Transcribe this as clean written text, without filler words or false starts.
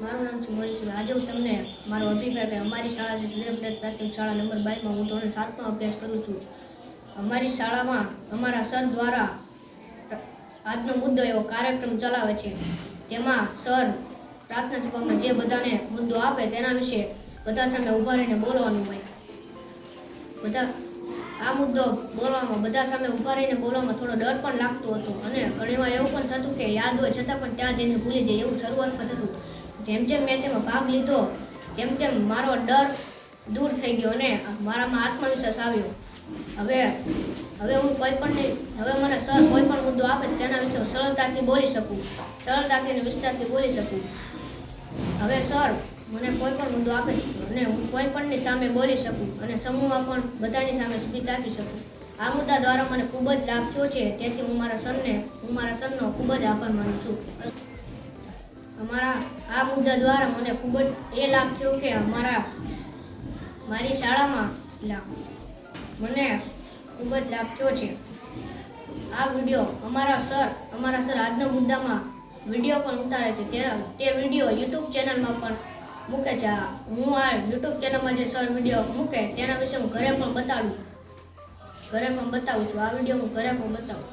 મારું નામ છે મોરીશ. આજે હું તમને મારો અભિપ્રાય કે અમારી શાળા છે ઝીરપટેટ પ્રાથમિક શાળા નંબર 22 હું ધોરણ 7માં અભ્યાસ કરું છું. અમારી શાળામાં અમારા સર દ્વારા આજનો મુદ્દો એવો કાર્યક્રમ ચલાવે છે. તેમાં સર પ્રાર્થના સભામાં જે બધાને મુદ્દો આપે તેના વિશે બધા સામે ઊભા રહીને બોલવાનું હોય. આ મુદ્દો બોલવામાં બધા સામે ઊભા રહીને બોલવામાં થોડો ડર પણ લાગતો હતો અને ઘણીવાર એવું પણ થતું કે યાદ હોય છતાં પણ ત્યાં જઈને ભૂલી જાય એવું શરૂઆતમાં થતું. જેમ જેમ મેં તેમાં ભાગ લીધો તેમ તેમ મારો ડર દૂર થઈ ગયો અને મારામાં આત્મવિશ્વાસ આવ્યો. હવે હું હવે મને સર કોઈ પણ મુદ્દો આપે તેના વિશે સરળતાથી બોલી શકું, સરળતાથી અને વિસ્તારથી બોલી શકું. હવે સર મને કોઈ પણ મુદ્દો આપે અને હું કોઈ પણની સામે બોલી શકું અને સમૂહમાં પણ બધાની સામે સ્પીચ આપી શકું. આ મુદ્દા દ્વારા મને ખૂબ જ લાભ થયો છે, તેથી હું મારા સરનો ખૂબ જ આભાર માનું છું. આ મુદ્દા દ્વારા મને ખૂબ જ એ લાભ થયો કે મારી શાળામાં મને ખૂબ જ લાભ થયો છે. આ વિડીયો અમારા સર આજના મુદ્દામાં વિડીયો પણ ઉતારે છે. તે વિડીયો યુટ્યુબ ચેનલમાં પણ મૂકે છે. હું આ યુટ્યુબ ચેનલમાં જે સર વિડીયો મૂકે તેના વિશે હું ઘરે પણ બતાવું છું. આ વિડીયો હું ઘરે પણ બતાવું.